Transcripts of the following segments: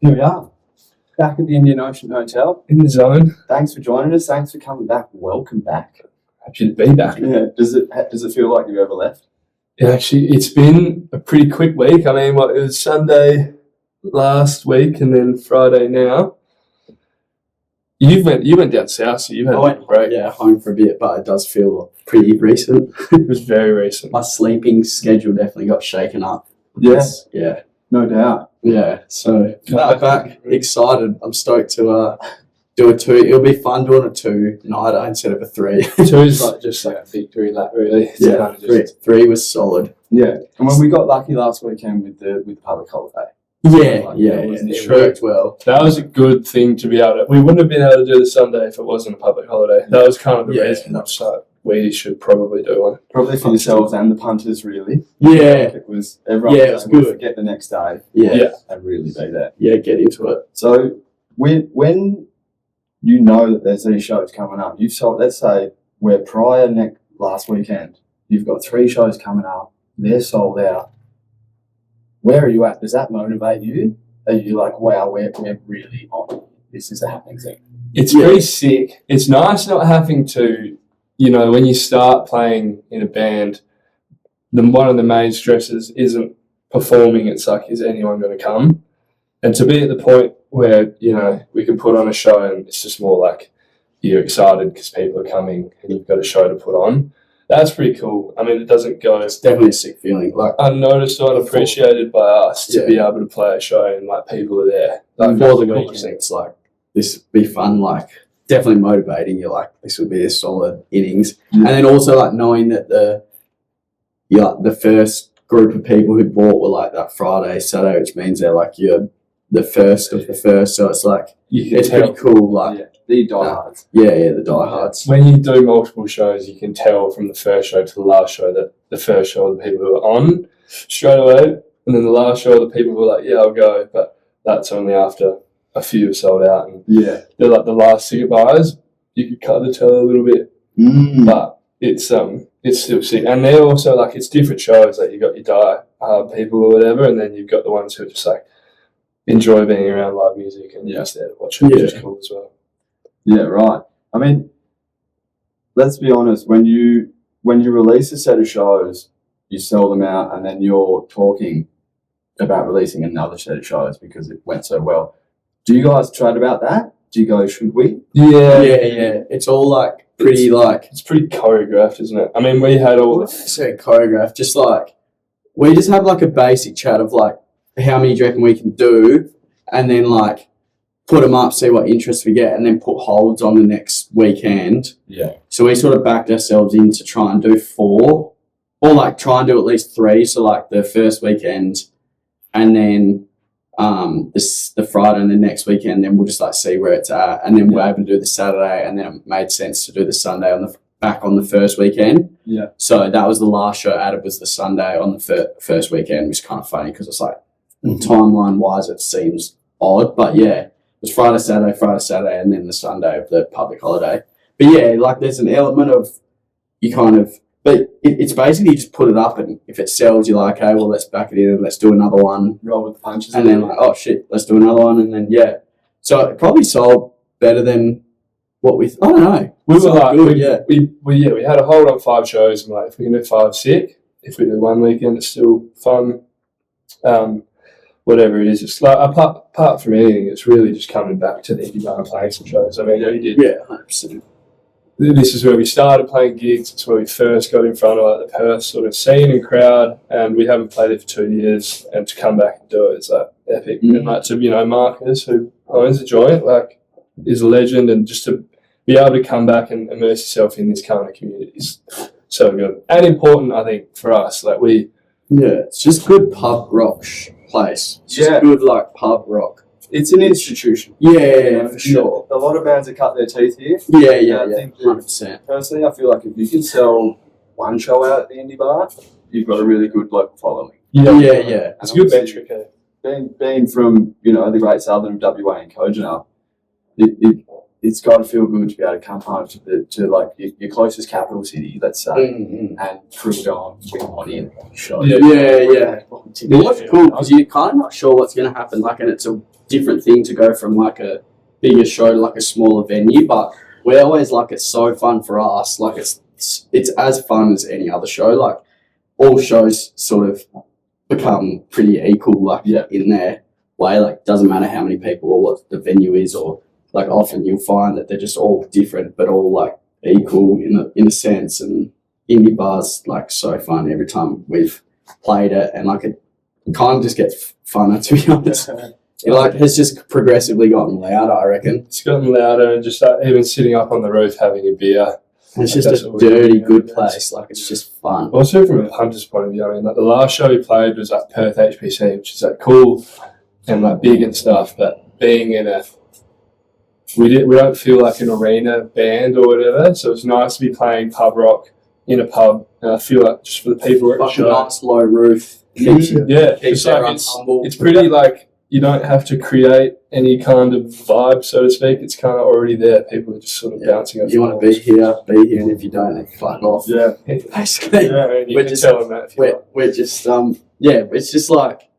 Here we are, back at the Indian Ocean Hotel. In the zone. Thanks for joining us. Thanks for coming back. Welcome back. Happy to be back. Yeah. Does it feel like you ever left? Yeah, actually, it's been a pretty quick week. I mean, it was Sunday last week and then Friday now. You went down south, so you had a break. Yeah, home for a bit, but it does feel pretty recent. It was very recent. My sleeping schedule definitely got shaken up. Yes. Yeah. No doubt. Yeah. So back, excited. I'm stoked to do a 2. It'll be fun doing a 2-nighter instead of a 3. 2 is just like a victory lap, really. It's Yeah. kind of just, 3 was solid. Yeah. And when we got lucky last weekend with the public holiday. Yeah. Wasn't It it? worked well. that was a good thing to be able to. We wouldn't have been able to do the Sunday if it wasn't a public holiday. That was kind of the Yeah. reason. So we should probably do one. Probably for yourselves and the punters, really. Yeah. It was everyone Yeah, it was was able to good. forget the next day Yeah. and really be there. Yeah. Get into it. So when you know that there's these shows coming up, you've sold, let's say we're last weekend, you've got 3 shows coming up, they're sold out. Where are you at? Does that motivate you? Are you like, wow, we're really on, this is a happening thing? It's pretty sick. It's nice not having to, when you start playing in a band, one of the main stresses isn't performing. It's like, is anyone going to come? And to be at the point where, we can put on a show and it's just more like you're excited because people are coming and you've got a show to put on. That's pretty cool. I mean, it doesn't go It's definitely a sick feeling. Like unnoticed or unappreciated by us to be able to play a show and like people are there. Like, for the weekend, it's like this would be fun. Like definitely motivating. You're like, this would be a solid innings. And then also like knowing that the first group of people who bought were like that Friday, Saturday, which means they're like you're the first of the first. So it's like it's pretty cool. Like the diehards. The diehards. when you do multiple shows, you can tell from the first show to the last show that the first show are the people who are on straight away, and then the last show are the people who are like, yeah, I'll go, but that's only after a few have sold out, and they're like the last ticket buyers. You could kind of tell a little bit, but it's still sick, and they're also like it's different shows. Like you got your die people or whatever, and then you've got the ones who are just like enjoy being around live music and just there to watch it, which is cool as well. Yeah, right. I mean, let's be honest, when you release a set of shows, you sell them out and then you're talking about releasing another set of shows because it went so well. Do you guys chat about that? Do you go, should we? Yeah. It's all like pretty it's pretty choreographed, isn't it? I mean, we had all choreographed, just like we just have like a basic chat of like how many do you reckon we can do, and then like put them up, see what interest we get, and then put holds on the next weekend. Yeah. So we sort of backed ourselves in to try and do 4, or like try and do at least 3. So like the first weekend, and then the Friday, and the next weekend. Then we'll just like see where it's at, and then we're able to do the Saturday, and then it made sense to do the Sunday on the first weekend. Yeah. So that was the last show added was the Sunday on the first weekend, which is kind of funny because it's like timeline wise it seems odd, but yeah. It was Friday, Saturday, and then the Sunday of the public holiday. But yeah, like there's an element of you kind of, but it's basically just put it up, and if it sells, you're like, okay, well, let's back it in and let's do another one. Roll with the punches. And then like, oh shit, let's do another one. And then, So it probably sold better than what I don't know. We were like, good, we had a hold on 5 shows, and like, if we can do 5, sick. If we do one weekend, it's still fun. Whatever it is, it's like apart from anything, it's really just coming back to the indie bar and playing some shows. I mean, we did. Yeah, 100%. This is where we started playing gigs. It's where we first got in front of like the Perth sort of scene and crowd, and we haven't played it for 2 years. And to come back and do it, it's like epic. And like to Marcus, who owns the joint, like is a legend, and just to be able to come back and immerse yourself in this kind of community is so good and important. I think for us, like it's just good pub rock place. It's just good like pub rock. It's an institution. Yeah, for sure. A lot of bands have cut their teeth here. Yeah, I think 100%. Personally, I feel like if you can sell one show out at the indie bar, you've got a really good local following. Yeah. It's a good metric. Being from the great southern of WA and Kojana, it's got to feel good to be able to come home to like your closest capital city, let's say, and prove it on, win money and show. Yeah. What's cool because you're kind of not sure what's going to happen. Like, and it's different thing to go from like a bigger show to like a smaller venue, but we always like it's so fun for us. Like it's as fun as any other show. Like all shows sort of become pretty equal, like in their way. Like doesn't matter how many people or what the venue is, or like often you'll find that they're just all different but all like equal in a sense. And indie bars like so fun every time we've played it, and like it kind of just gets funner, to be honest. It like has just progressively gotten louder, I reckon. It's gotten louder, and just even sitting up on the roof having a beer. And it's just a dirty, good place. Like it's just fun. Also, from a punter's point of view, I mean, like the last show we played was at Perth HPC, which is like cool and like big and stuff. But being in we don't feel like an arena band or whatever. So it's nice to be playing pub rock in a pub, and I feel like just for the people at the Like a show, nice low roof. keeps Everyone humble. it's pretty like you don't have to create any kind of vibe, so to speak. It's kind of already there. People are just sort of bouncing off. You want to be here, and if you don't, then fuck off. Yeah. Basically. Yeah, and you We're can just- tell them that if you like. We're just it's just like,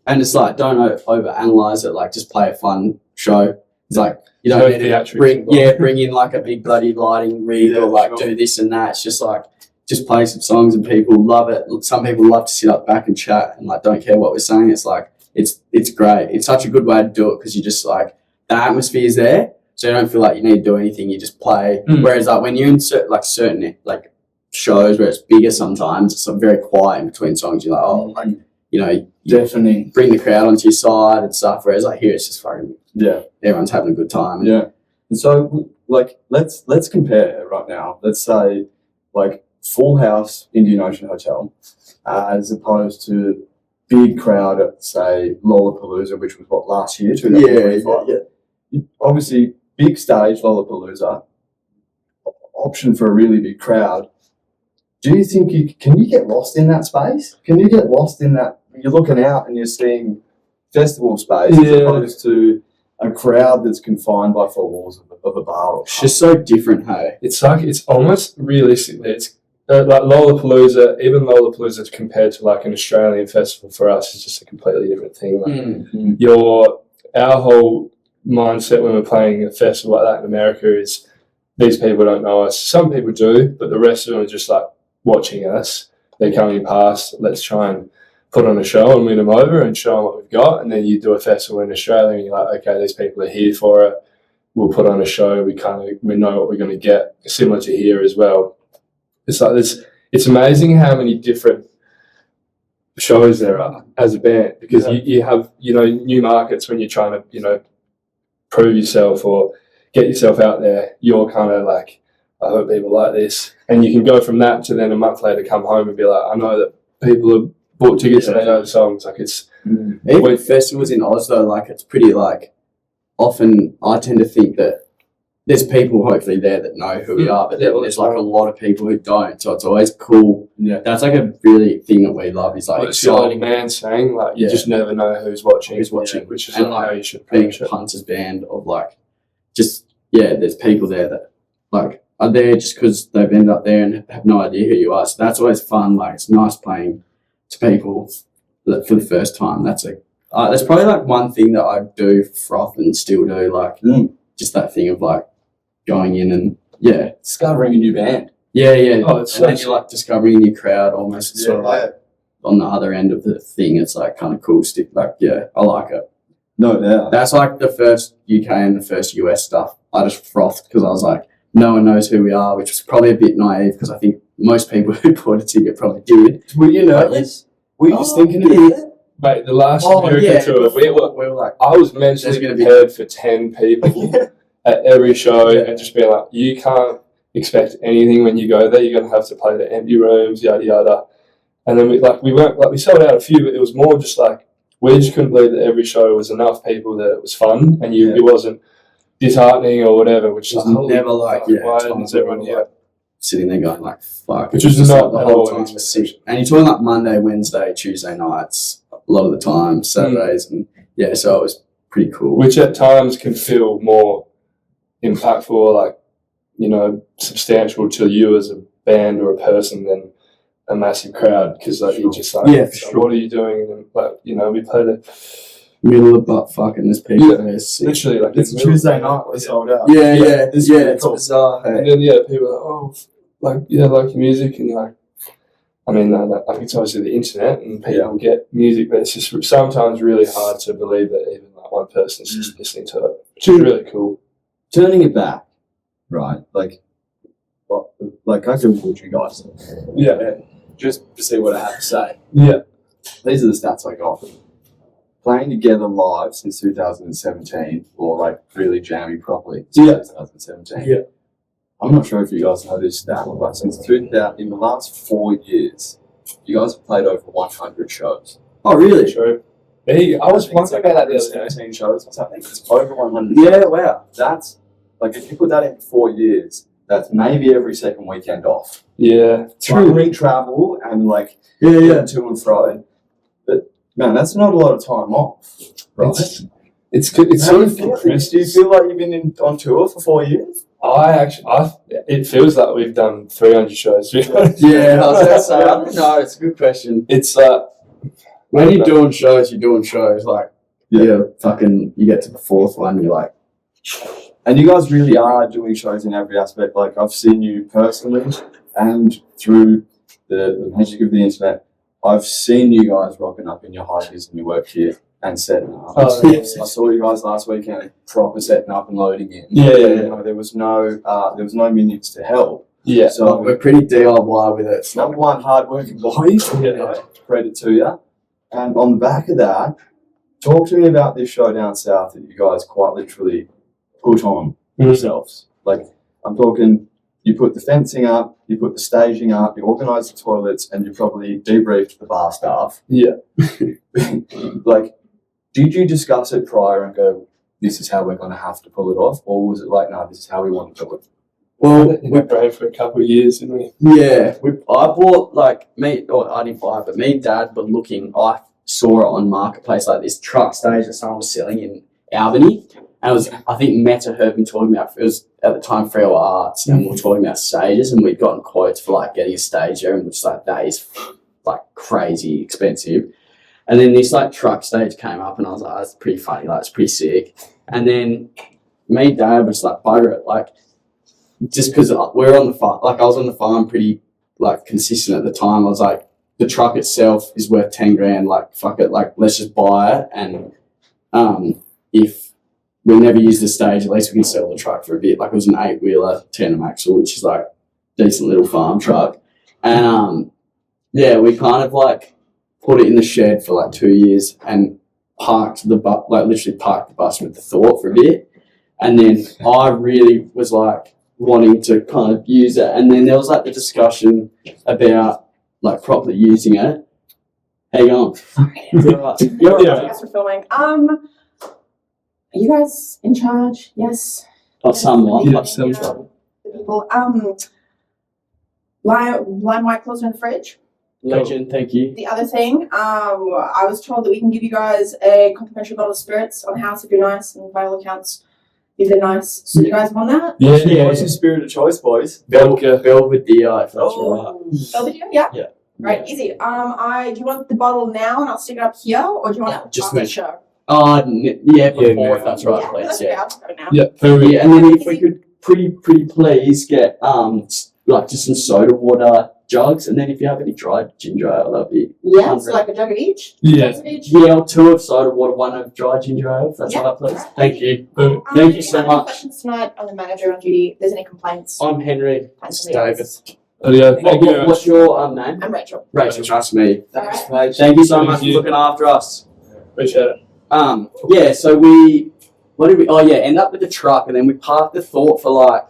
and it's like don't over analyze it. Like just play a fun show. It's like you don't No need to theatrics bring in like a big bloody lighting rig or like do this and that. It's just like just play some songs and people love it. Some people love to sit up back and chat and like don't care what we're saying. It's like it's great. It's such a good way to do it because you just like the atmosphere is there, so you don't feel like you need to do anything. You just play. Whereas like when you're in certain like shows where it's bigger, sometimes it's very quiet in between songs. You're like, oh, like you Deafening. bring the crowd onto your side and stuff. Whereas like here, it's just fucking everyone's having a good time. Yeah. And so, like, let's compare right now. Let's say, like, full house Indian Ocean Hotel, as opposed to big crowd at, say, Lollapalooza, which was what, last year, 2025. Obviously, big stage Lollapalooza, option for a really big crowd. Do you think can you get lost in that space? Can you get lost in that? You're looking out and you're seeing festival space as opposed to a crowd that's confined by four walls of a bar. Or It's just so different, hey. It's like it's almost realistically, it's like Lollapalooza. Even Lollapalooza compared to like an Australian festival for us is just a completely different thing. Like our whole mindset when we're playing a festival like that in America is these people don't know us. Some people do, but the rest of them are just like watching us. They're coming past. Let's try and put on a show and win them over and show them what we've got. And then you do a festival in Australia and you're like, okay, these people are here for it. We'll put on a show. We know what we're going to get. Similar to here as well. It's like this. It's amazing how many different shows there are as a band, because you have new markets when you're trying to prove yourself or get yourself out there. You're kind of like, I hope people like this, and you can go from that to then a month later come home and be like, I know that people have bought tickets and they know the songs. Like it's even festivals in Oz though, like it's pretty like often I tend to think that there's people hopefully there that know who we are, but then there's like a lot of people who don't. So it's always cool. Yeah, that's like a really thing that we love. Is like it's the old man saying like you just never know who's watching, which is like how you should being a punters band of like there's people there that like are there just because they've ended up there and have no idea who you are. So that's always fun. Like it's nice playing to people that for the first time. That's probably like one thing that I do froth and still do. Like just that thing of like going in and discovering a new band. Oh, and then you're like discovering a new crowd almost. It's sort of like on the other end of the thing. It's like kind of cool. I like it. No doubt. That's like the first UK and the first US stuff. I just frothed because I was like, no one knows who we are, which was probably a bit naive because I think most people who bought a ticket probably did. Were you nervous? Were you just thinking about it? Mate, the last American tour, we were like, I was mentally prepared for 10 people at every show and just being like, you can't expect anything when you go there. You're going to have to play the empty rooms, yada, yada. And then we sold out a few, but it was more just like, we just couldn't believe that every show was enough people that it was fun and it wasn't disheartening or whatever, which is never like, why is everyone here? Sitting there going like, fuck. Which is not like the whole time was sick. And you're talking like Monday, Wednesday, Tuesday nights, a lot of the time, Saturdays, and so it was pretty cool. Which at times can feel more impactful or like, substantial to you as a band or a person than a massive crowd, because like you're just like, for sure. What are you doing? And like, we played middle of butt fucking there's people Yeah. there. Sick. Literally, like It's a Tuesday night. We're sold out. Yeah, It's yeah, really it's cool. bizarre. And Hey. then people are like, oh, like like your music, and you're like, I mean, like it's obviously the internet, and people get music, but it's just sometimes really hard to believe that even like one person's just listening to it, which is really cool. Turning it back, right? Like I Googled you guys. Yeah, Just to see what I have to say. yeah, These are the stats I got. Playing together live since 2017, or like really jamming properly since 2017. Yeah. I'm not sure if you guys know this stat, but since 2000, in the last 4 years, you guys have played over 100 shows. Oh, really? true. I was wondering about that the other day. 17 shows or something. It's over 100. Yeah, wow. That's like if you put that in 4 years, that's maybe every second weekend off. Yeah, True. We travel and like Yeah. to and fro, but man, that's not a lot of time off, right? It's good. It's How sort do of you feel? Do you feel like you've been on tour for 4 years? it feels like we've done 300 shows. Yeah, I was gonna say, I don't know, it's a good question. It's When you're doing shows, like, fucking, you get to the fourth one, you're like, And you guys really are doing shows in every aspect. Like I've seen you personally, and through the magic of the internet, I've seen you guys rocking up in your high vis and your work here and setting up. I saw you guys last weekend proper setting up and loading in. Yeah. You know, there was no minions to help. Yeah. So we're pretty DIY with it. It's not number one, hard-working boys. You know, credit to you. And on the back of that, talk to me about this show down south that you guys quite literally put on yourselves. Like, I'm talking, you put the fencing up, you put the staging up, you organise the toilets, and you probably debriefed the bar staff. Yeah. Like, did you discuss it prior and go, this is how we're going to have to pull it off? Or was it like, no, this is how we want to do it? Well, we prayed for a couple of years, didn't we? yeah, I bought, like, I didn't buy it, but me and Dad were looking, I saw it on Marketplace, like this truck stage that someone was selling in Albany. And it was, I think Meta had been talking about, it was at the time Freo Arts, and we were talking about stages, and we'd gotten quotes for like getting a stage there, and which like that is like crazy expensive. And then this like truck stage came up, and I was like, that's pretty funny, like it's pretty sick. And then me and Dad was like, bugger it, like just because we're on the farm, like I was on the farm pretty like consistent at the time. I was like, the truck itself is worth 10 grand, like fuck it, like let's just buy it, and if we never used the stage, at least we can sell the truck for a bit. Like it was an 8-wheeler tandem axle, which is like a decent little farm truck. And we kind of like put it in the shed for like 2 years and parked the bus, like literally parked the bus with the thought for a bit. And then I really was like wanting to kind of use it. And then there was like the discussion about like properly using it. How you going? You're right. You're right. Thanks for filming. Are you guys in charge? Yes. Not somewhat. Yeah, but some The people. Lime white clothes in the fridge. legend, thank you. The other thing, I was told that we can give you guys a complimentary bottle of spirits on the house if you're nice, and by all accounts, you've been nice. So you guys want that? Yeah. What's your spirit of choice, boys? Vodka. Belvedere, if that's right. Belvedere? Yeah. Yeah. Right, easy. Do you want the bottle now and I'll stick it up here, or do you want it just after the make- show? Before, no. if that's right, Yeah, please. that's okay. I'll just go now. Yeah. Perfect. Yeah, and then if we could pretty please get like just some soda water jugs, and then if you have any dried ginger ale, that'd be Yeah, so like a jug of each? Yeah. Jugs of each? yeah, 2 of soda water, 1 of dried ginger ale, if that's Yeah. right, please. Thank you. Perfect. Thank you If so have any much. questions tonight, I'm the manager on duty. If there's any complaints, I'm Henry. find This is somebody David. else. Thank you very much. What's your name? I'm Rachel. Rachel, trust me. Thanks, mate. Thank you so Thank much for you. looking after us. Appreciate it. So end up with the truck, and then we parked the thought for like,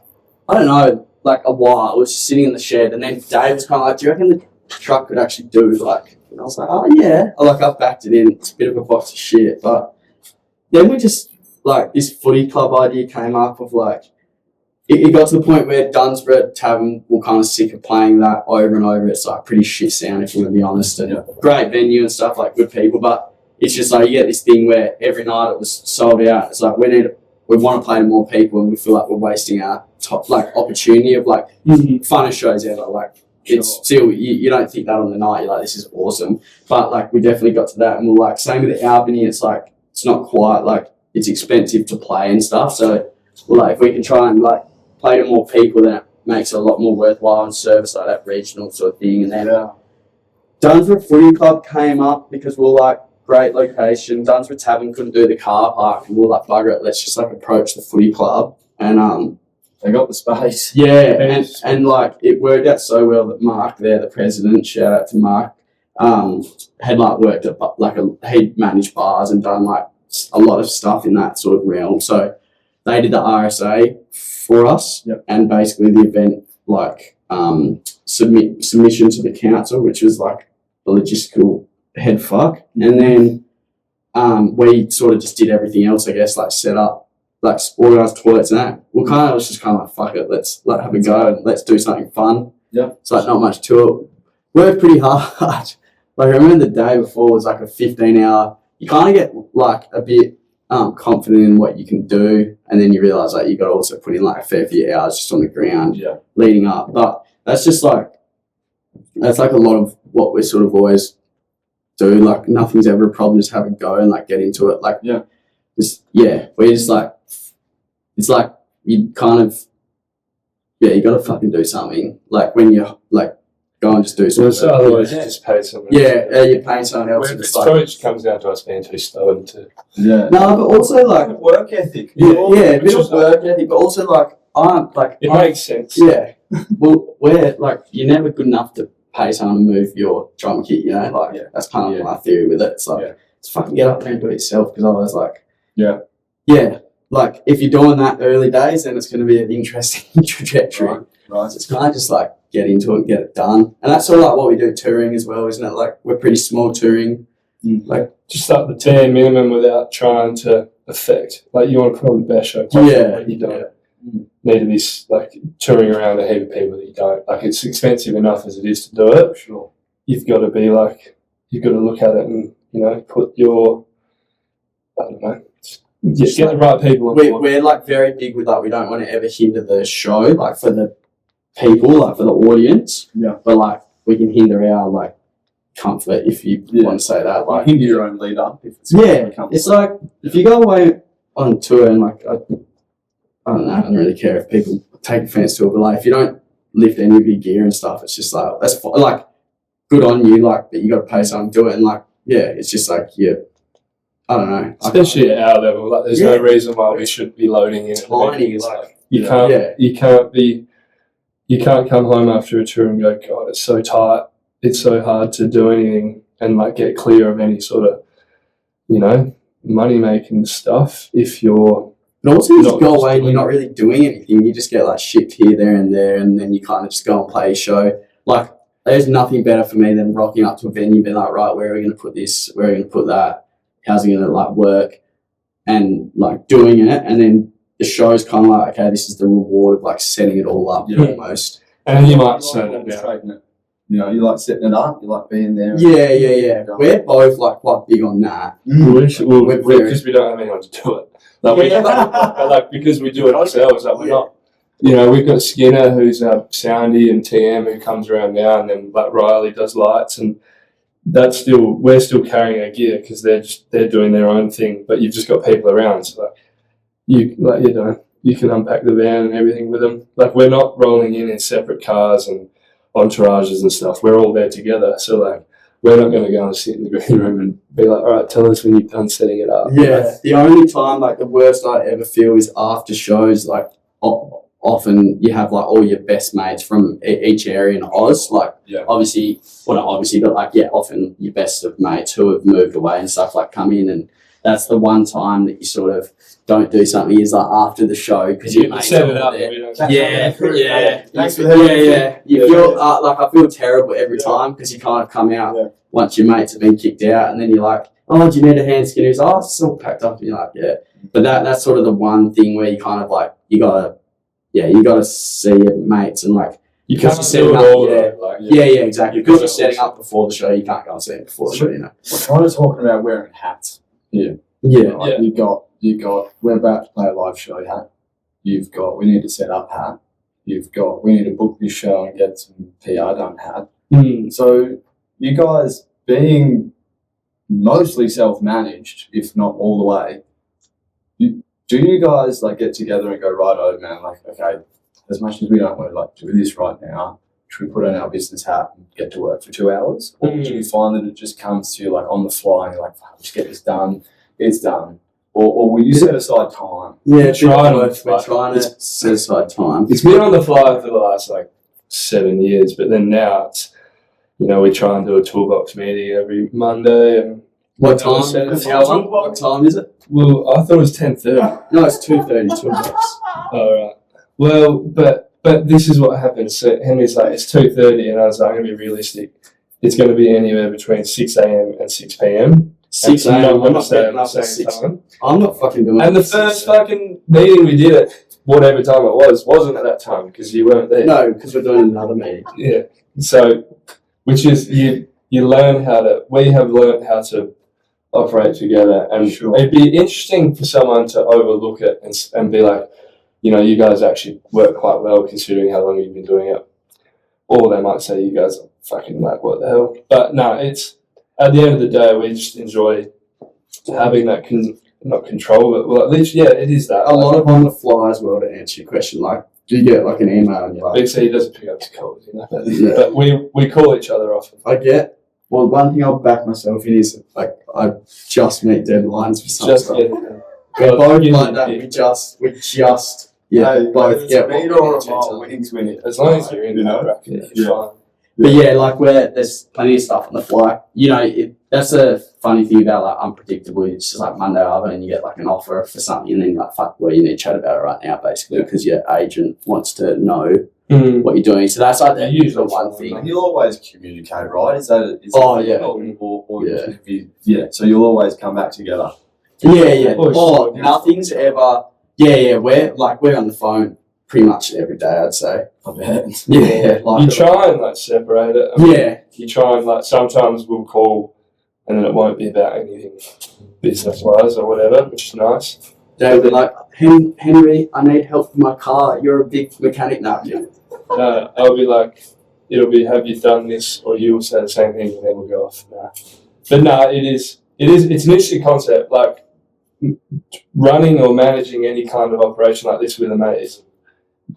I don't know, like a while. It was just sitting in the shed, and then Dave was kind of like, do you reckon the truck could actually do like, and I was like, oh yeah. I backed it in. It's a bit of a box of shit, but then we just, like, this footy club idea came up of like, it got to the point where Dunsborough Tavern were kind of sick of playing that over and over. It's like pretty shit sound, if you want to be honest, and great venue and stuff, like good people, but it's just like you get this thing where every night it was sold out. It's like we want to play to more people, and we feel like we're wasting our top like opportunity of like funnest shows ever. Like it's still you don't think that on the night. You're like, this is awesome, but like we definitely got to that, and we're like same with the Albany. It's like it's not quite like it's expensive to play and stuff. So like if we can try and like play to more people, then it makes it a lot more worthwhile and service like that regional sort of thing. And then Dunsborough Footy Club came up because we're like great location. Dunsborough Tavern couldn't do the car park, and we're like bugger it, let's just like approach the footy club. And They got the space. yeah, and like it worked out so well that Mark there, the president, shout out to Mark, had like worked at like he'd managed bars and done like a lot of stuff in that sort of realm. So they did the RSA for us, and basically the event like submission to the council, which was like a logistical head fuck, and then we sort of just did everything else, I guess, like set up, like organised toilets and that. We kind of was just kind of like, fuck it, let's like have a go and let's do something fun. Yeah. It's like not much to it. Worked pretty hard. Like I remember the day before was like a 15-hour. You kind of get like a bit confident in what you can do, and then you realise like you got to also put in like a fair few hours just on the ground leading up. But that's just like that's like a lot of what we sort of always do. Like nothing's ever a problem. Just have a go and like get into it. Like we just like it's like you kind of you got to fucking do something. Like when you like go and just do something. So otherwise, you just pay someone. You're paying someone else. It probably just comes down to us being too stubborn to. No, but also like work ethic. A bit of work ethic, but also like it makes sense. Yeah. Well, we're like you're never good enough to pay someone to move your drum kit. You know, like that's kind of my theory with it. It's like just fucking get up there and do it yourself, because otherwise, like like if you're doing that early days, then it's going to be an interesting trajectory. Right. So it's kind of just like get into it and get it done, and that's sort of like what we do touring as well, isn't it? Like we're pretty small touring. Like just up the bare minimum without trying to affect. Like you want to put on the best show possible, but you don't need to be like touring around a heap of people that you don't. Like it's expensive enough as it is to do it. Sure. You've got to be like, you've got to look at it and, put your, I don't know, get the right people on board. We're like very big with like, we don't want to ever hinder the show, like for the people, like for the audience. Yeah. But like we can hinder our like comfort, if you want to say that. Like hinder your own lead up. If it's it's like if you go away on tour and like I don't know, I don't really care if people take offense to it, but like if you don't lift any of your gear and stuff, it's just like that's like good on you, like, but you got to pay someone to do it, and like it's just like I don't know, especially at our level. Like there's no reason why we should be loading in. Tiny, like you can't come home after a tour and go, God, it's so tight. It's so hard to do anything and like get clear of any sort of, money making stuff if you're. But also you just go away and you're not really doing anything. You just get like shipped here, there and there, and then you kind of just go and play a show. Like there's nothing better for me than rocking up to a venue and being like, right, where are we going to put this? Where are we going to put that? How's it going to like work? And like doing it, and then the show's kind of like, okay, this is the reward of like setting it all up almost. And you might say that. You like setting it up, you like being there. Yeah. We're both like quite big on that. Because we don't have anyone to do it. Like because we do it ourselves. Like we're not. We've got Skinner, who's our soundy, and TM, who comes around now, and then like Riley does lights, and we're still carrying our gear because they're doing their own thing. But you've just got people around, so you can unpack the van and everything with them. Like we're not rolling in separate cars and entourages and stuff. We're all there together, so like we're not going to go and sit in the green room and be like, all right, tell us when you've done setting it up. Yeah, the only time like the worst I ever feel is after shows. Like often you have like all your best mates from each area in Oz. Like obviously, well not obviously, but like often your best of mates who have moved away and stuff like come in, and that's the one time that you sort of don't do something is like after the show because you set it up. You feel like I feel terrible every time because you kind of come out once your mates have been kicked out, and then you're like, oh, do you need a hand skin? He's it's all packed up, and you're like, But that's sort of the one thing where you kind of like you gotta see your mates and like you can't set it up. Exactly. Because you're setting up before the show, you can't go and see it before the show. We're kind of talking about wearing hats. You got we're about to play a live show hat. You've got we need to set up hat. You've got we need to book this show and get some PR done hat. So you guys being mostly self-managed, if not all the way. Do you guys like get together and go, right, oh man, like, okay, as much as we don't want to like do this right now, should we put on our business hat and get to work for 2 hours? Or do you find that it just comes to you like on the fly and you're like, fuck, just get this done, it's done? Or will you set aside time? Yeah, We're trying to set aside time. It's been on the fly for the last like 7 years, but then now it's, you know, we try and do a toolbox meeting every Monday. And What time is it? well, I thought it was 10:30. No, it's 2:30. 2 o'clock. All right. Well, but this is what happens. So Henry's like, it's 2:30, and I was like, I'm gonna be realistic. It's gonna be anywhere between 6 a.m. and 6 p.m. 6 And a.m. I'm I'm not not getting up the at same 6. time. I'm not fucking doing it. And the at 6 first a.m. fucking meeting we did at whatever time it wasn't at that time because you weren't there. No, because we're doing another meeting. Yeah. So, which is you learn how to. We have learned how to operate together, and Sure. it'd be interesting for someone to overlook it and be like, you know, you guys actually work quite well considering how long you've been doing it. Or they might say you guys are fucking like, what the hell? But no, it's at the end of the day, we just enjoy having that not control, but well, at least it is that. A lot of on the fly as well to answer your question. Like, do you get like an email and you're like, Big C doesn't pick up his calls, you know. Yeah. But we call each other often. I get. Well, one thing I'll back myself in is like I just meet deadlines for some Just stuff. get We're both you like need that. to We just both get what we need to. winning's winning. as long as you're in You that know? bracket, it's Yeah. fine. But yeah, like there's plenty of stuff on the fly. You know, that's a funny thing about like unpredictable. It's just like Monday over and you get like an offer for something and then you're like, fuck, well, you need to chat about it right now, basically, because your agent wants to know what you're doing. So that's like the usual one thing. And you'll always communicate, right? Is Oh, yeah. Or Yeah. So you'll always come back together. Yeah. Oh, Oh, sure. nothing's ever. Yeah. We're on the phone pretty much every day, I'd say. I bet. Yeah. Like, You try and like separate it. You try and like sometimes we'll call and then it won't be about anything business wise or whatever, which is nice. They'll be like, Henry, I need help with my car. You're a big mechanic now. I'll be like, it'll be, have you done this? Or you will say the same thing and then we'll go off. Nah. But no, it's an interesting concept. Like running or managing any kind of operation like this with a mate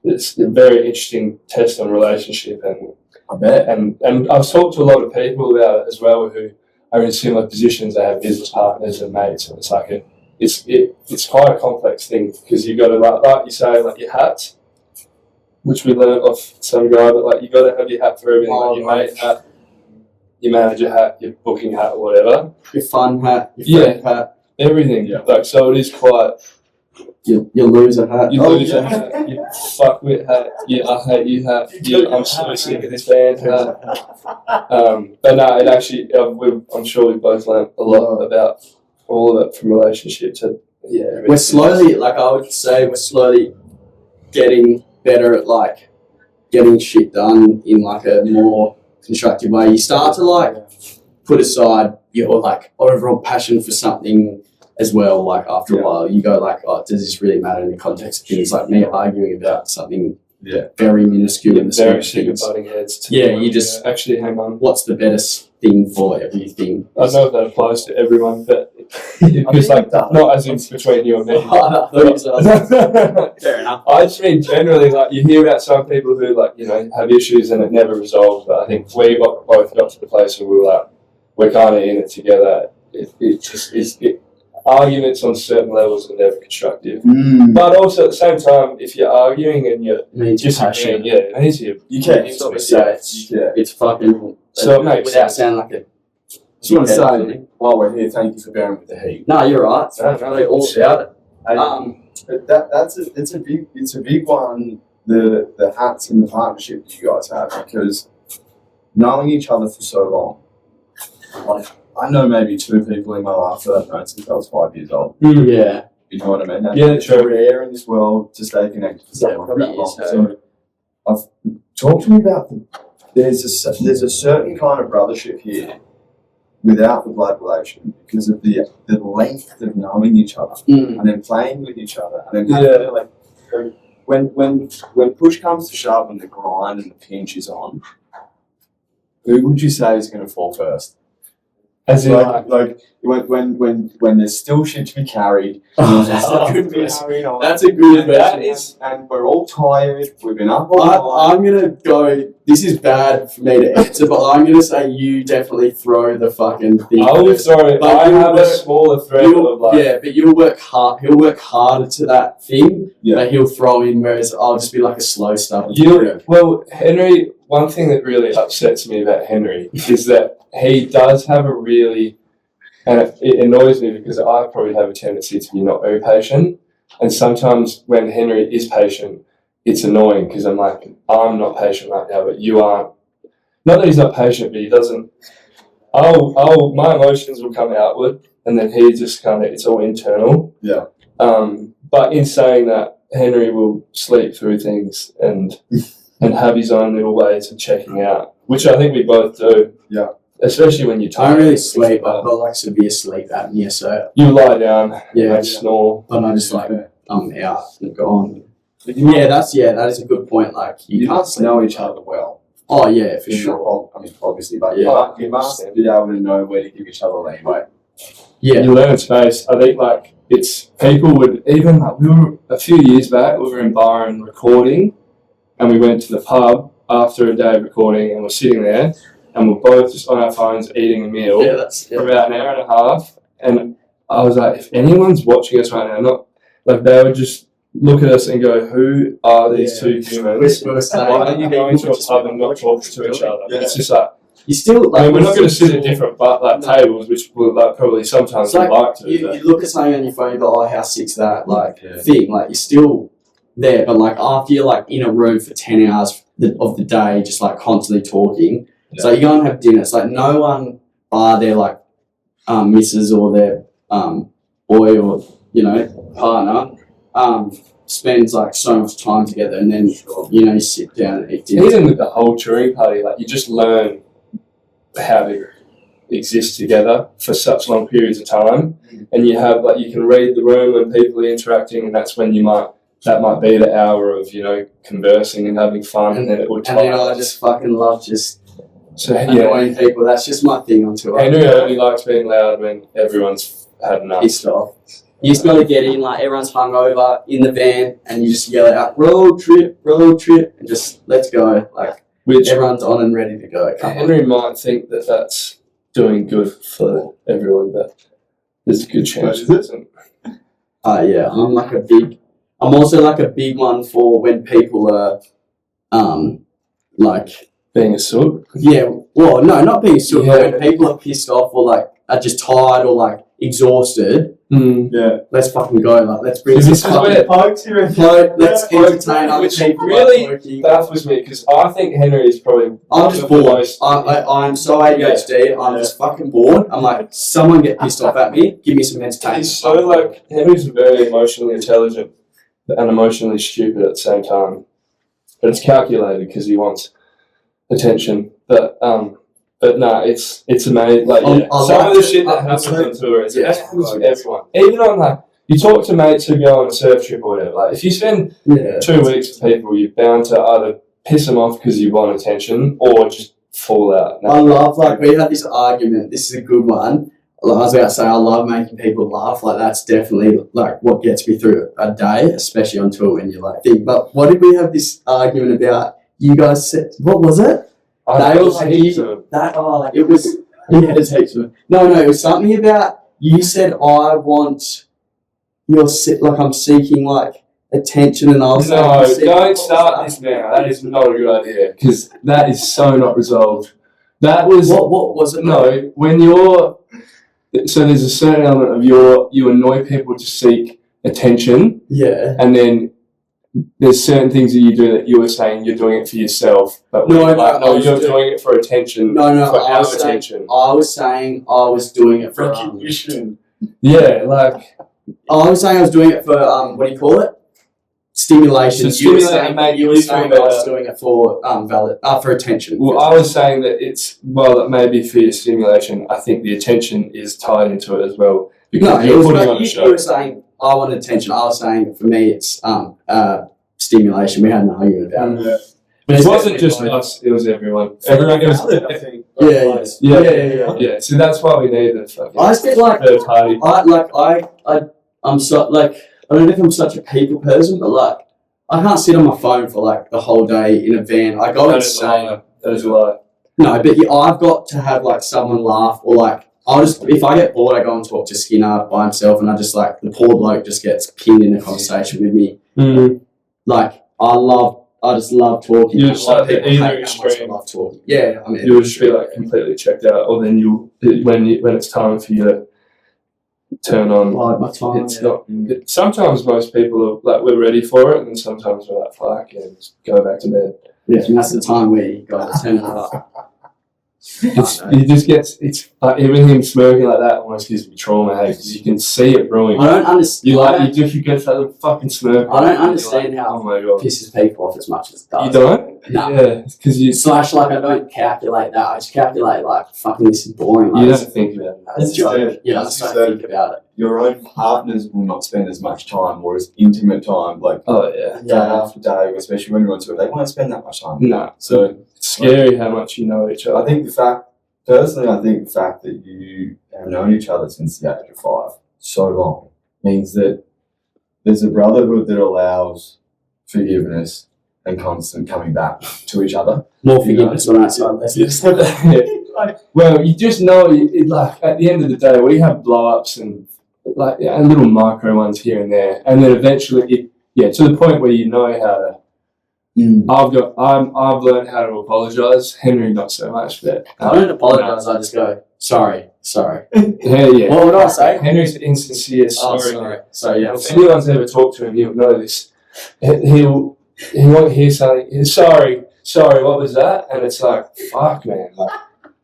it's a very interesting test on relationship, and I bet. and I've talked to a lot of people about it as well who are in similar positions. They have business partners and mates, and it's like it's quite a complex thing because you got to like you say, like your hats, which we learned off some guy, but like you got to have your hat for everything, like your mate hat, your manager hat, your booking hat, or whatever. Your fun hat, your friend hat, Everything. Yeah. Like so, it is quite. your loser hat. You lose a hat, you fuck with hat, I hate you hat, I'm so sick of this band hat. But no, it actually, I'm sure we both learned a lot about all of it from relationship to, We're slowly, like I would say, we're slowly getting better at like getting shit done in like a more constructive way. You start to like put aside your like overall passion for something as well. Like after a while, you go like, oh, does this really matter in the context of things? Like me arguing about something very minuscule in the scheme very of sick of things. butting heads. You just actually hang on. What's the best thing for everything? I don't know if that applies to everyone, but it's like not as in between you and me. Fair enough. I just mean generally, like you hear about some people who like have issues and it never resolves. But I think we both got to the place where we were like, we're kind of in it together. It just is. Arguments on certain levels are never constructive. But also at the same time, if you're arguing and you're disagreeing, it means you can't stop it's fucking. So it makes without sense. sounding like a. Just want to say, while we're here, thank you for bearing with the heat. No, you're right. They're all about it. It's a big one. The hats and the partnership that you guys have, because knowing each other for so long, like I know maybe 2 people in my life that I've known since I was 5 years old. Yeah. You know what I mean? Yeah, it's sure. rare in this world to stay connected to someone for that probably long. is, So, talk to me about there's a certain kind of brothership here without the blood relation because of the length of knowing each other and then playing with each other and then like when push comes to shove and the grind and the pinch is on, who would you say is going to fall first? As in, like when there's still shit to be carried. Oh, there's that's stuff a good to be question. carried on. That's a good that question. is. And we're all tired. We've been up all night. I'm gonna go. This is bad for me to answer, but I'm gonna say you definitely throw the fucking thing. I would throw it. But I you'll have a work- smaller thread of like. Yeah, but you'll work hard. He'll work harder to that thing that he'll throw in, whereas I'll just be like a slow start. Well, Henry. One thing that really upsets me about Henry is that he does have a really, and it annoys me because I probably have a tendency to be not very patient, and sometimes when Henry is patient, it's annoying because I'm like, I'm not patient right now, but you aren't. Not that he's not patient, but he doesn't. My emotions will come outward, and then he just kind of, it's all internal. Yeah. But in saying that, Henry will sleep through things and have his own little ways of checking out, which I think we both do. Yeah. Especially when you're I tired. don't really sleep. I've got like severe sleep apnea, so You lie down, yeah, and snore. but I just like I'm out and gone. That is a good point. Like You can't must know each other well. Oh yeah, for You sure. know, I mean, obviously, but Yeah. you must be able to know where to give each other leeway. Yeah, You learn space. I think like it's people would even like we were a few years back. We were in Byron recording, and we went to the pub after a day of recording, and we're sitting there, and we're both just on our phones eating a meal for about an hour and a half. And I was like, if anyone's watching us right now, not like they would just look at us and go, "Who are these two humans? Why are you going to a pub and not talking to each other?" Yeah. It's just like. you still like. I mean, we're not going to sit at different tables, which we'll probably sometimes It's like, like to. you look at something on your phone, you go, "Oh, how sick's that?" Like Yeah. thing, like you're still there, but like after you're like in a room for 10 hours of the day, just like constantly talking. So you go and have dinner. It's like no one bar their like missus or their boy or partner spends like so much time together, and then you sit down and eat dinner. Even with the whole touring party, like you just learn how to exist together for such long periods of time, and you have like you can read the room when people are interacting, and that's when that might be the hour of conversing and having fun, and then it will. And then I just fucking love annoying yeah. people. That's just my thing on tour. Henry only likes being loud when everyone's had enough. Pissed off. You just gotta get in, like everyone's hungover in the van, and you just yell out road trip, and just let's go. Like Which everyone's on and ready to go. Come on. Henry might think that that's doing good for everyone, but there's a good chance it isn't. Yeah, I'm also like a big one for when people are, like, Being a sook. yeah, well, no, not being super, Yeah. but when people are pissed off or like are just tired or like exhausted, Yeah. let's fucking go. Like, let's bring This some is where Pokes you in. let's Yeah, entertain other which people. really like talking. baffles me because I think Henry is probably I'm just one of the bored. most- I'm so ADHD. I'm just fucking bored. I'm like, someone get pissed off at me. Give me some entertainment. He's so like Henry's very emotionally intelligent and emotionally stupid at the same time, but it's calculated because he wants attention. But no, it's amazing. Like some of the shit that happens on tour is that happens with everyone. Even on like you talk to mates who go on a surf trip or whatever. Like if you spend 2 weeks with people, you're bound to either piss them off because you want attention or just fall out. I love, like, we had this argument. This is a good one. Like I was about to say, I love making people laugh. Like, that's definitely, like, what gets me through a day, especially on tour when you're, like, think. But what did we have this argument about? You guys said, what was it? They were like, it was, yeah, it's heaps of them. No, it was something about, you said, I want like, I'm seeking, like, attention, and I was No, don't start this now. That is not a good idea because that is so not resolved. That was What was it? no. When so there's a certain element of you annoy people to seek attention, Yeah. and then there's certain things that you do that you were saying you're doing it for yourself, but No, you're doing it for attention. No, for I our was saying, attention. I was saying I was doing it for Recognition. Yeah, like I was saying I was doing it for what do you call it? Stimulation. To You were stimulate saying and make you were you saying feel I was better. doing it for for attention. well, I was saying that it may be for your stimulation. I think the attention is tied into it as well because No, it you're was putting like, on a you show. were saying I want attention. I was saying for me it's stimulation. We had an argument about it. But It it's wasn't definitely just both. us; it was everyone. Everyone. It was. I think. Yeah. So that's why we need the fucking I just get like third party. I'm so like I don't know if I'm such a people person, but like I can't sit on my phone for like the whole day in a van. I go That is a insane. lie. That is a lie. No, but yeah, I've got to have like someone laugh or like I'll just if I get bored, I go and talk to Skinner by himself, and I just like the poor bloke just gets pinned in a conversation with me. Like I just love talking. You A just lot of like people either hate how much I extreme. love talking. Yeah, I mean, You'll just be like completely checked out, or then when it's time for you to turn on. bide my time. It's not. Sometimes most people are like we're ready for it, and sometimes we're like fuck yeah, just go back to bed. Yeah, and that's the time where you got to turn it up. You just get it's like everything smirking like that almost gives me trauma, hey, because you can see it brewing. I don't understand. You get that little fucking smirk. I don't understand like, how oh my god, pisses people off as much as it does. you don't? No. Yeah, because you Slash, like, I don't calculate that. I just calculate, like, fucking this is boring. Like, you don't think about it. it's a joke. Yeah, I As just you don't said, think about it. your own partners will not spend as much time or as intimate time, like Oh yeah, day after day, especially when you're on tour. They won't spend that much time. no. So It's scary how much you know each I other. think the fact that you have known each other since the age of 5 so long means that there's a brotherhood that allows forgiveness and constant coming back to each other. More forgiveness on that side, less Well, you just know, like at the end of the day, we have blow-ups and like and little micro ones here and there, and then eventually, to the point where you know how to. I've learned how to apologise. Henry not so much, but I don't apologise, I just go, sorry. yeah. What would I say? Henry's insincere. Oh, Sorry. sorry, yeah. If anyone's ever talked to him, he'll know this. He won't hear something. Sorry. What was that? And it's like, fuck, man. Like,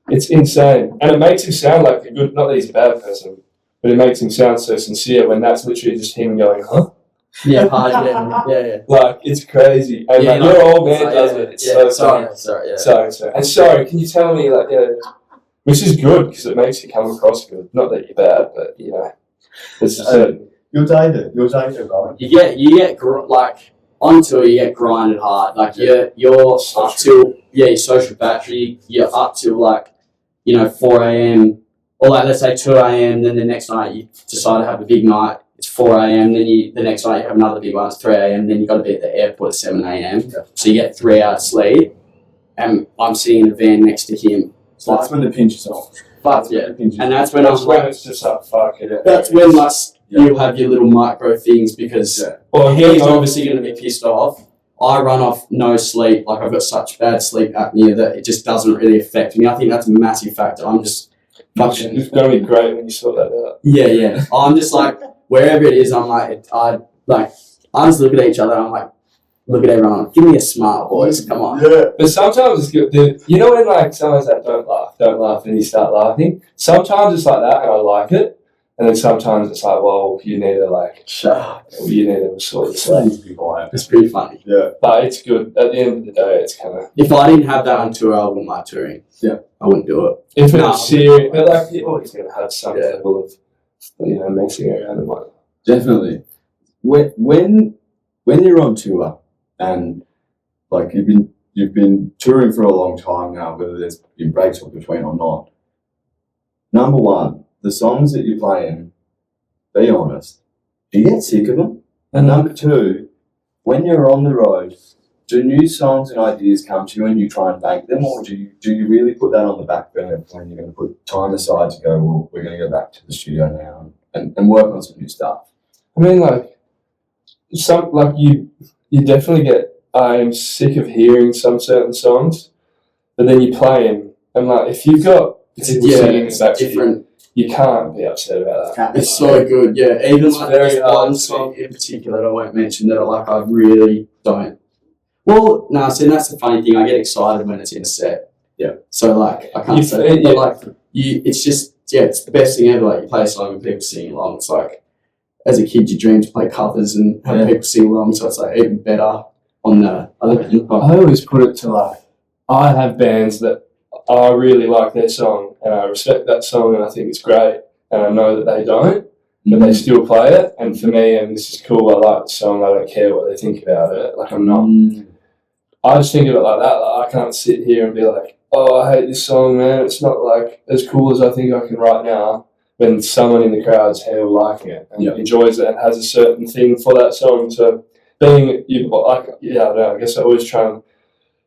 it's insane, and it makes him sound like a good. Not that he's a bad person, but it makes him sound so sincere when that's literally just him going, huh? Yeah, hard, yeah. Like it's crazy. And Yeah, like, like, your old man like, does yeah, it. It's yeah, so funny. sorry, yeah. Sorry. And sorry, can you tell me like which is good because it makes you come across good. Not that you're bad, but it's just You're dated, right? You get like on tour, you get grinded hard. Like you're up till your social battery. You're up till like 4 a.m. or like let's say 2 a.m. Then the next night you decide to have a big night. It's 4 a.m. Then the next night you have another big one. It's 3 a.m. Then you got to be at the airport at 7 a.m. So you get 3 hours sleep. And I'm sitting in a van next to him. So that's when the pinch is on. But yeah, and that's when that's when it's just like fuck it. That's when like you have your little micro things because Well, he's obviously going to be pissed off. I run off no sleep. Like I've got such bad sleep apnea that it just doesn't really affect me. I think that's a massive factor. I'm just fucking. It's gonna be great when you sort that out. Yeah. I'm just like wherever it is. I'm like I just look at each other. And I'm like look at everyone. Give me a smile, boys. Come on. Yeah. But sometimes it's good. When like someone's like don't laugh, and you start laughing. Sometimes it's like that, and I like it. And then sometimes it's like, well, you need to Shut up. you need to sort this out. Be quiet. It's pretty funny. Yeah. But it's good. At the end of the day, it's kind of If I didn't have that on tour, I wouldn't like touring. Yeah. I wouldn't do it. if No. it's serious, but like you're always gonna have some level of messing around and whatnot. Definitely. When you're on tour and like you've been touring for a long time now, whether there's been breaks in between or not. Number one, the songs that you're playing, be honest, do you get sick of them? And number two, when you're on the road, do new songs and ideas come to you and you try and bank them, or do you really put that on the back burner when you're going to put time aside to go, well, we're going to go back to the studio now and work on some new stuff? I mean, you definitely get. I'm sick of hearing some certain songs, but then you play them, and like if you've got people singing it's back to different. you can't be upset about that. It's so good, yeah. Even It's like very there's hard one to song in particular that I won't mention that I really don't. Well, no, see, that's the funny thing. I get excited when it's in a set. Yeah. So like I can't You- say that, yeah. but like it's just it's the best thing ever. Like you play a song and people sing along. It's like as a kid you dream to play covers and have people sing along. So it's like even better on the other end. I always put it to I have bands that I really like their song and I respect that song and I think it's great and I know that they don't, but they still play it. And for me, and this is cool, I like the song, I don't care what they think about it. Like I'm not, I just think of it like that. Like, I can't sit here and be like, oh, I hate this song, man. It's not like as cool as I think I can right now. When someone in the crowd's hell liking it and enjoys it and has a certain thing for that song. So being, I don't know, I guess I always try and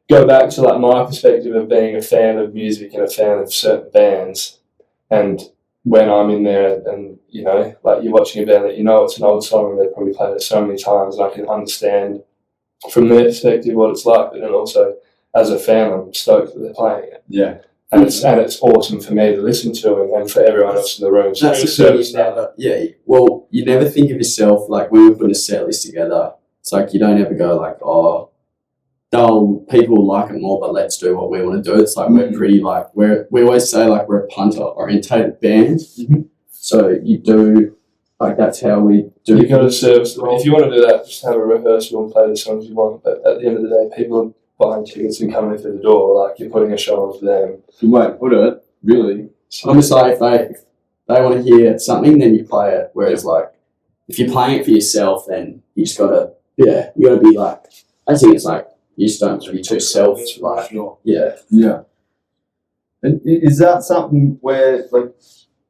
go back to like my perspective of being a fan of music and a fan of certain bands. And when I'm in there and, you know, like you're watching a band that you know it's an old song and they've probably played it so many times, and I can understand from their perspective what it's like, but then also as a fan I'm stoked that they're playing it. Yeah. And it's awesome for me to listen to and for everyone else in the room. So That's the thing, you never, well, you never think of yourself, like when we're putting a set list together, it's like you don't ever go like, oh, people will like it more, but let's do what we want to do. It's like we're pretty like, we always say like we're a punter-orientated band. Mm-hmm. So you do, like that's how we do. You got to service them. If you want to do that, just have a rehearsal and play the songs you want. But at the end of the day, people are buying tickets and coming through the door. Like you're putting a show on for them. Good way to put it, really. I'm just like, if they want to hear something, then you play it. Whereas like, if you're playing it for yourself, then you just gotta, you gotta be like, I think it's like, you just don't be too self, like, Yeah. And is that something where, like,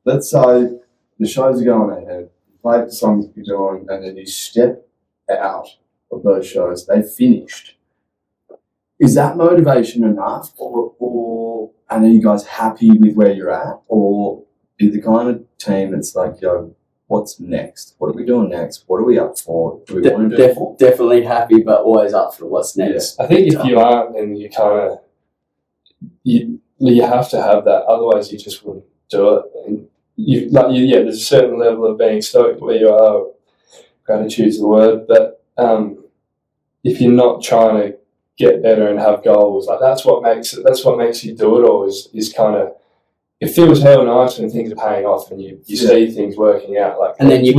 let's say the shows are going ahead, you play the songs you're doing, and then you step out of those shows, they've finished. Is that motivation enough, or are you guys happy with where you're at, or is the kind of team that's like, yo, what's next? What are we doing next? What are we up for? Do we want to do more? definitely happy, but always up for what's next. I think if you aren't, then you kind of you have to have that. Otherwise, you just wouldn't do it. And there's a certain level of being stoked where you are. Gratitude's the word, but if you're not trying to get better and have goals, like that's what makes you do it all. Is kind of, it feels hell nice when things are paying off and you see things working out. Like, and then your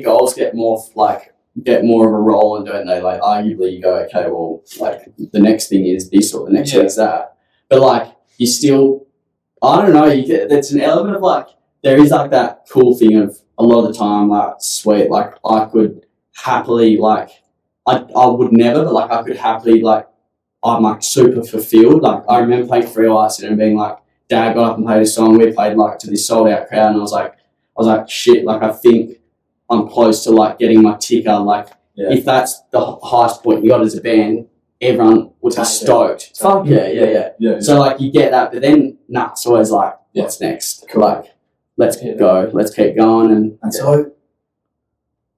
goals get more of a role in doing they. Like arguably you go, okay, well, like the next thing is this or the next thing is that. But like you still, I don't know, there's an element of like, there is like that cool thing of a lot of the time, like sweet, like I could happily like, I would never, but like I could happily like, I'm like super fulfilled. Like I remember playing Free Ice and being like, Dad got up and played a song. We played like to this sold out crowd, and I was like, shit. Like I think I'm close to like getting my ticker. Like if that's the highest point you got as a band, everyone would be stoked. Fuck yeah. So like you get that, but then it's always like, what's next? Like let's go, let's keep going, and so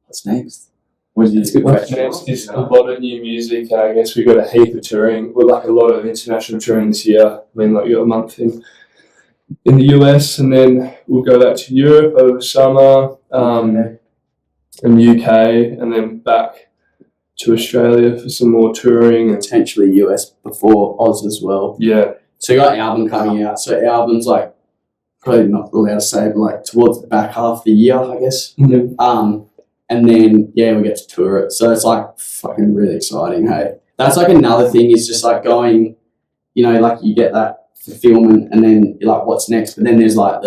what's next? What's next is a lot of new music, and I guess we've got a heap of touring. We're like a lot of international touring this year. I mean, like you got a month in the US, and then we'll go back to Europe over summer, and UK, and then back to Australia for some more touring, and potentially US before Oz as well. Yeah. So you got an album coming out. So album's like probably not allowed to say, but like towards the back half of the year, I guess. Mm-hmm. And then, we get to tour it. So it's like fucking really exciting, hey. That's like another thing is just like going, you know, like you get that fulfillment and then you're like, what's next? But then there's like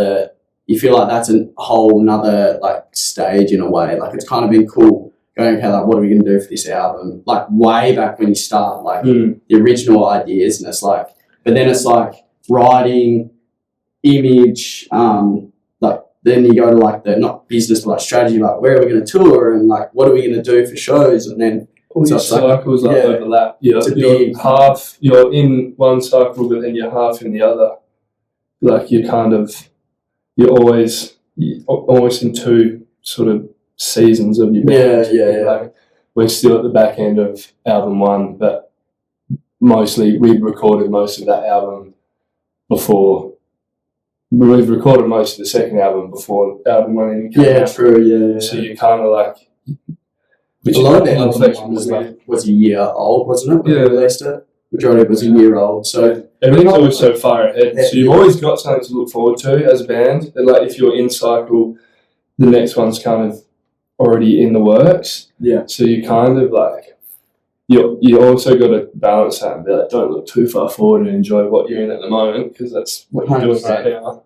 you feel like that's a whole nother like stage in a way. Like it's kind of been cool going, okay, like what are we going to do for this album? Like way back when you start, like the original ideas, and it's like, but then it's like writing, image, then you go to like the not business but like strategy, like where are we going to tour and like what are we going to do for shows, and then all your cycles overlap. You're in one cycle, but then you're half in the other. Like you're always in two sort of seasons of your band. Like we're still at the back end of album one, but mostly we've recorded most of that album before. We've recorded most of the second album before album one even came out. True, So you kind of like... A lot of the album was a year old, wasn't it? When we released it. Majority was a year old, so... Everything's always so far ahead. So you've always got something to look forward to as a band. And like if you're in cycle, the next one's kind of already in the works. Yeah. So you kind of like... You also got to balance that and be like, don't look too far forward and enjoy what you're in at the moment, because that's what you're doing right now.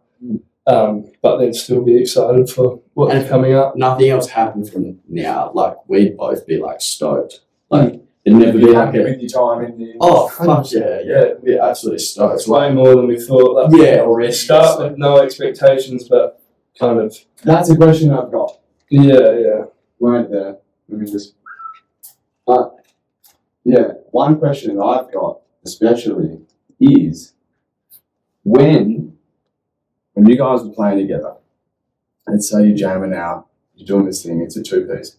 But then still be excited for what's coming up. Nothing else happens from now. Like we'd both be like stoked. Like it'd never be like with your time in the. oh fuck yeah, we're absolutely stoked. It's way more than we thought. Like, Yeah, already. Start with no expectations, but kind of. That's a question I've got. Yeah. Weren't there? Let me just. Yeah, one question I've got, especially, is when you guys were playing together, and say you're jamming out, you're doing this thing, it's a two-piece.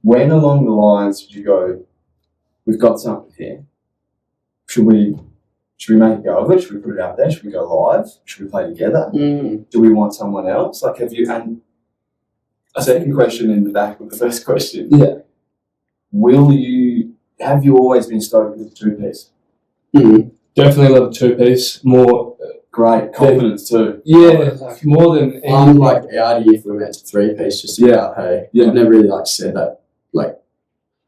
When along the lines did you go, we've got something here? Should we make a go of it? Should we put it out there? Should we go live? Should we play together? Do we want someone else? Like, have you? And a second question in the back of the first question. Yeah. Have you always been stoked with the two-piece? Definitely love a two-piece. More. Great confidence too. Yeah, like more than anything. I'm like out if we went to three-piece just about hey. Yeah. I've never really like said that like,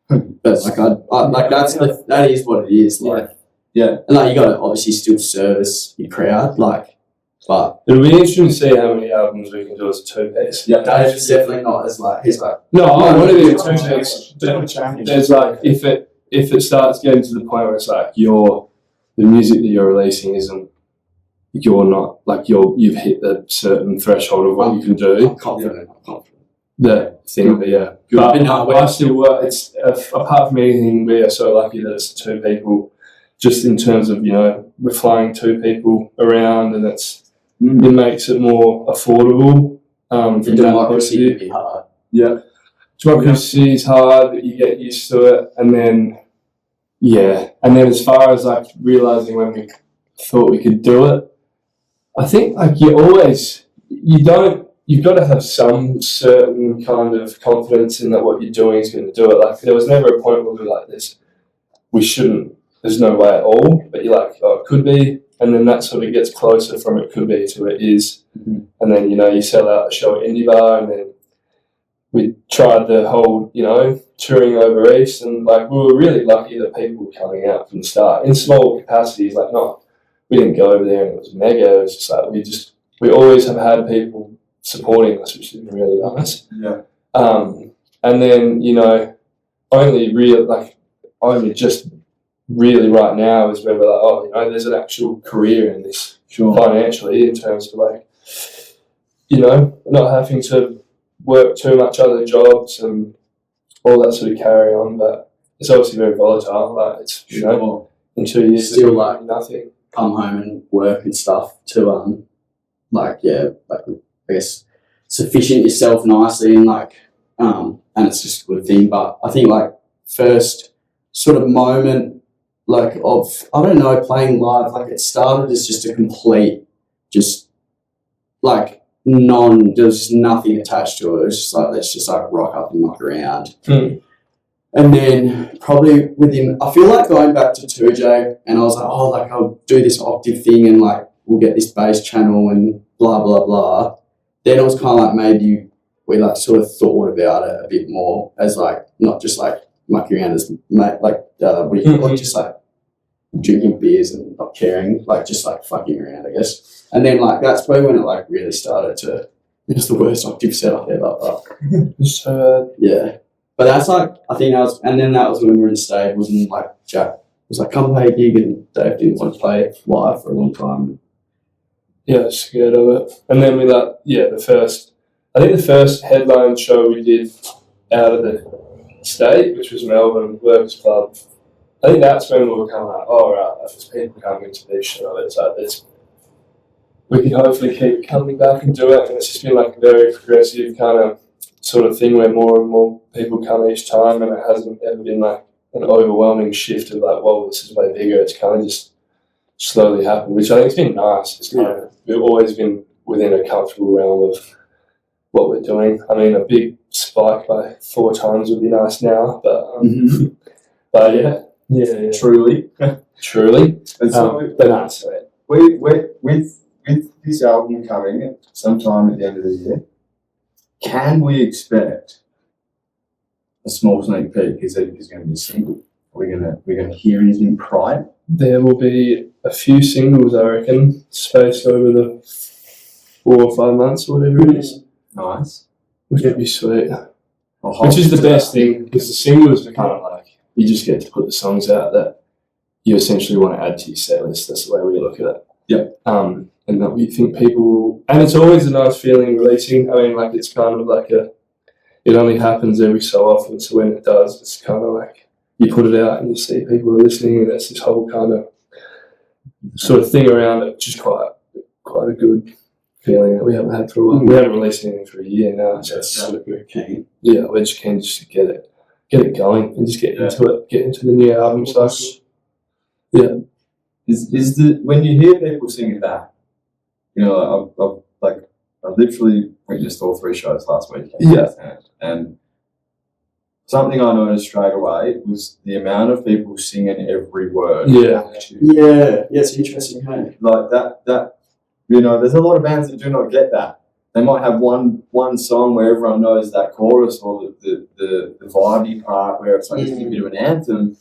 but like I like that is what it is like. Yeah. And like you got to obviously still service your crowd like, but It'll be interesting to see how many albums we can do as a two-piece. Yeah, Dave's definitely not as like he's like No, I want to be a two-piece. two-piece. There's like if it starts getting to the point where it's like the music that you're releasing isn't. You're not like you've hit a certain threshold of what you can do. I'm confident. The thing, but But I still work. It's apart from anything, we are so lucky that it's two people. Just in terms of we're flying two people around, and it makes it more affordable. From The democracy can be hard. Yeah. Democracy is hard, but you get used to it, and then as far as like realizing when we thought we could do it. I think like you've got to have some certain kind of confidence in that what you're doing is going to do it. Like there was never a point where we were like this, we shouldn't, there's no way at all, but you're like, oh, it could be. And then that sort of gets closer from it could be to it is. Mm-hmm. And then, you sell out a show at Indie Bar, and then we tried the whole, touring over East, and like we were really lucky that people were coming out from the start in small capacities, like not, we didn't go over there and it was mega. It was just like we always have had people supporting us, which has been really nice. Yeah. And then only just really right now is where we're like, there's an actual career in this financially in terms of like, not having to work too much other jobs and all that sort of carry on. But it's obviously very volatile. Like it's in 2 years Still like nothing. Come home and work and stuff to I guess sufficient yourself nicely and and it's just a good thing. But I think like first sort of moment of I don't know, playing live, like it started as just a complete there's nothing attached to it. It was just like let's just like rock up and knock around. And then probably within, I feel like going back to 2J and I was like, I'll do this octave thing and like we'll get this bass channel and blah, blah, blah. Then it was kind of like maybe we like sort of thought about it a bit more as like, not just like mucking around as we just like drinking beers and not caring, like just like fucking around, I guess. And then like that's probably when it like really started to, it was the worst octave setup ever. But yeah. But that's like, I think that was, and then that was when we were in Stables and like Jack was like, come play a gig, and Dave didn't want to play live for a long time. Yeah, scared of it. And then we the first headline show we did out of the state, which was Melbourne Workers Club. I think that's when we were kind of like, oh, right, if there's people coming to this show, it's like this. We can hopefully keep coming back and do it. And it's just been like a very progressive kind of sort of thing where more and more people come each time, and it hasn't ever been like an overwhelming shift of like, whoa, this is way bigger. It's kind of just slowly happened, which I think has been nice. It's kind of, we've always been within a comfortable realm of what we're doing. I mean, a big spike by 4 times would be nice now, but but yeah. Truly. And so, but nice. With this album coming sometime at the end of the year, can we expect a small sneak peek? Is it going to be a single? We're gonna hear anything prior? There will be a few singles, I reckon, spaced over the 4 or 5 months or whatever it is. Nice. Which would be sweet. Which is the best thing, because the singles are kind of like, you just get to put the songs out that you essentially want to add to your set list. That's the way we look at it. Yep. And that we think people, and it's always a nice feeling releasing. I mean, like it's kind of like it only happens every so often. So when it does, it's kind of like you put it out and you see people are listening, and that's this whole kind of sort of thing around it, which is quite a good feeling that we haven't had for a while. We haven't released anything for a year now. So it's super keen. yeah, we're just keen just to get it going and just get into it, get into the new album cycle. Yeah. Is when you hear people singing that, you know, I literally witnessed all 3 shows last week. Yeah. And something I noticed straight away was the amount of people singing every word. Yeah. Yeah, it's interesting, hey? Like that, you know, there's a lot of bands that do not get that. They might have one song where everyone knows that chorus or the vibey part where it's like a bit of an anthem.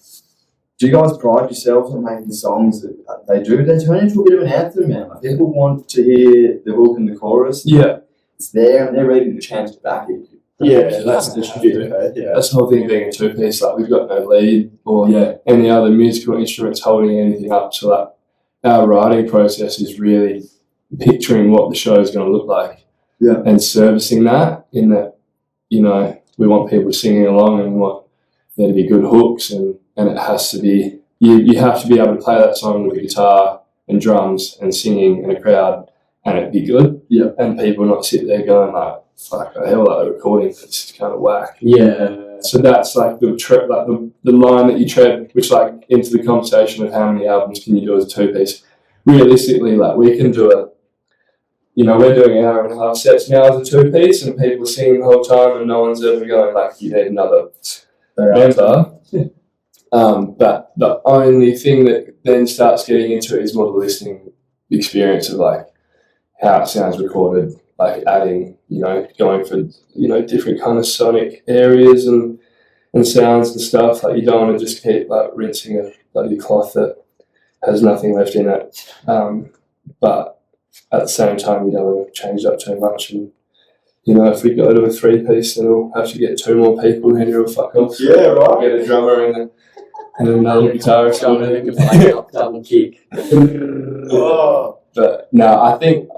Do you guys pride yourselves on making songs that they turn into a bit of an anthem, man? Like people want to hear the hook and the chorus. Yeah. It's there and they're ready to chant it back at you. Yeah, that's the shit. Yeah. That's the whole thing being a 2-piece. Like we've got no lead or any other musical instruments holding anything up. So like our writing process is really picturing what the show is going to look like. Yeah. And servicing that in that, you know, we want people singing along and we want there to be good hooks and it has to be, you have to be able to play that song with a guitar and drums and singing in a crowd and it'd be good. Yeah. And people not sit there going like, fuck the hell, like the recording, this is kind of whack. Yeah. So that's like the line that you tread, which like into the conversation of how many albums can you do as a 2-piece. Realistically, like we can do we're doing 1.5 hour sets now as a 2-piece and people singing the whole time and no one's ever going like, you need another member. But the only thing that then starts getting into it is more the listening experience of like how it sounds recorded, like adding, going for, different kind of sonic areas and sounds and stuff. Like you don't want to just keep like rinsing a bloody cloth that has nothing left in it. But at the same time, you don't want to change up too much. And, if we go to a 3-piece, then we'll have to get 2 more people and you'll fuck off. Yeah, right. Get a drummer and another guitarist. Someone who can play double kick. But no, I think,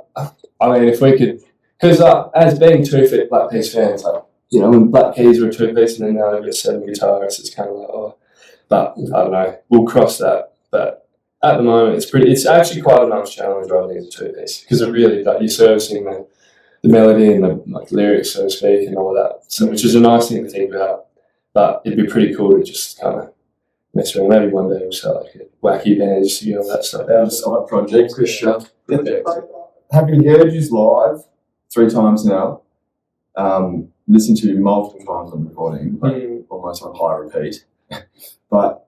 if we could, because as being 2 Black Keys fans, like, when Black Keys were a 2-piece and then now they've got 7 guitarists, it's kind of like, oh, but I don't know, we'll cross that. But at the moment, it's actually quite a nice challenge writing as a 2-piece because it really, like, you're servicing the melody and the lyrics, so to speak, and all that. So, which is a nice thing to think about. But it'd be pretty cool to just kind of mess around. Maybe one day we'll start like a wacky band just to get all that stuff out. Just side project. Having heard you live 3 times now, listened to you multiple times on recording, almost on high repeat. But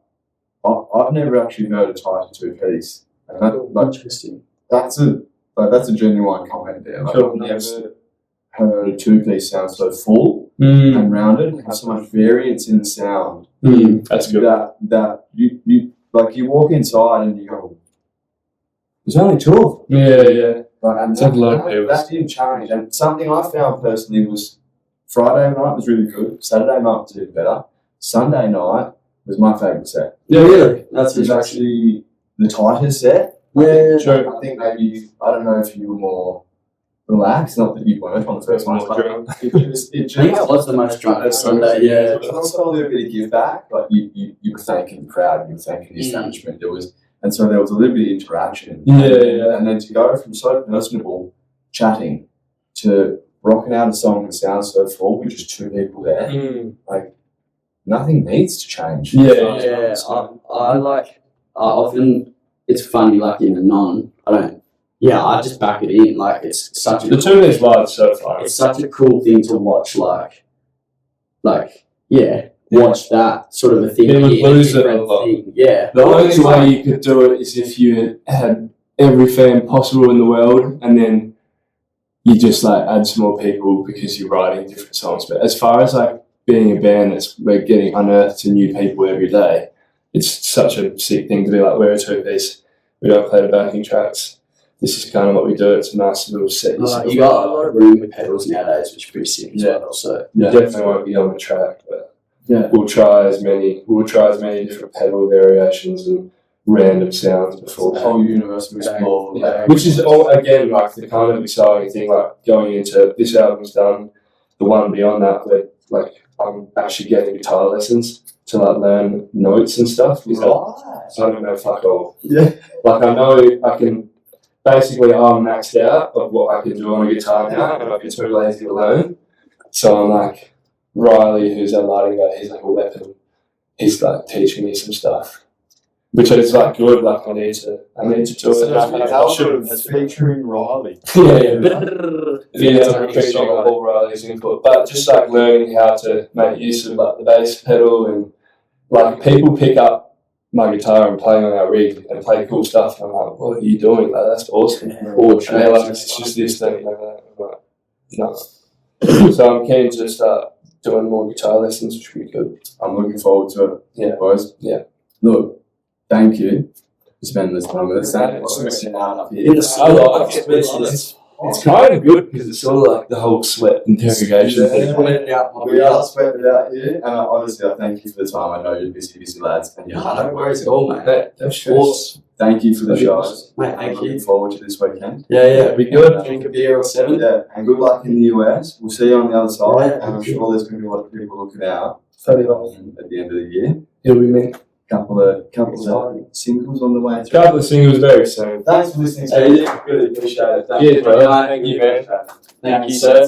I've never actually heard a tighter 2-piece. And Interesting. That's a genuine comment there. Like, I've never heard a 2-piece sound so full and rounded and have so much variance in the sound. That's good. That you walk inside and you go, there's only 2 of them. Yeah. And It's like a lot of people. that didn't change. And something I found personally was Friday night was really good. Saturday night was even better. Sunday night was my favourite set. Yeah, really? That's It was actually the tightest set. Yeah, sure. I think maybe, I don't know if you were more relaxed, not that you weren't on the first one, but it just I think that was the most drunk Sunday, yeah. It was also a little bit of give back. Like you were thanking the crowd, you were thanking the establishment. And so there was a little bit of interaction. Yeah. And then to go from so personable chatting to rocking out a song that sounds so full with just 2 people there, like nothing needs to change. Yeah. I often, it's funny, like in a I just back it in. Like it's such a The 2-piece live is so fun. it's such a cool thing to watch. Watch that sort of a thing. It would be a lose it a different lot. thing. Yeah. The only way you could do it is if you had every fan possible in the world and then you just like add some more people because you're writing different songs. But as far as like being a band we're getting unearthed to new people every day, it's such a sick thing to be like, we're a 2-piece, we don't play the backing tracks. This is kind of what we do. It's a nice little set. You got a lot of room with pedals nowadays, which is pretty sick as well. So definitely won't be on the track, but Yeah. we'll try as many different pedal variations and random sounds before The whole universe to explore. yeah, which is all again like the kind of exciting thing, like going into this album's done, the one beyond that, where like I'm actually getting guitar lessons to like learn notes and stuff. Because I don't know fuck all. Yeah. Like I know I can basically I'm maxed out of what I can do on a guitar now, and I've been too lazy to learn. So I'm like Riley, who's our lighting guy, he's like a weapon. He's like teaching me some stuff. Which is like good, like I need to do it. album is featuring Riley. Yeah, appreciating all Riley's input. But just like learning how to make use of like the bass pedal, and like people pick up my guitar and play on our rig and play cool stuff, and I'm like, what are you doing? Like that's awesome. And they're like, it's just this thing like that. I'm like, no. So I'm keen to start doing more guitar lessons, which would be good. I'm looking forward to it. Yeah. Boys. Yeah. Look, thank you for spending this time with us. It's kind of good because it's sort of like the whole sweat interrogation thing. We are sweating it out here, and honestly, I thank you for the time. I know you're busy lads, and No worries at all, mate. thank you for the show. Mate, I'm thank looking you. forward to this weekend. Yeah, be good. Drink a beer or 7. Yeah, and good luck in the US. We'll see you on the other side, Yeah. and I'm sure there's going to be a lot of people looking out It'll at the end of the year. be me. Couple of singles on the way through. Couple of singles very soon. Thanks for listening. Hey, really appreciate it. Cheers, brother. Thank you, man. Thank you, sir.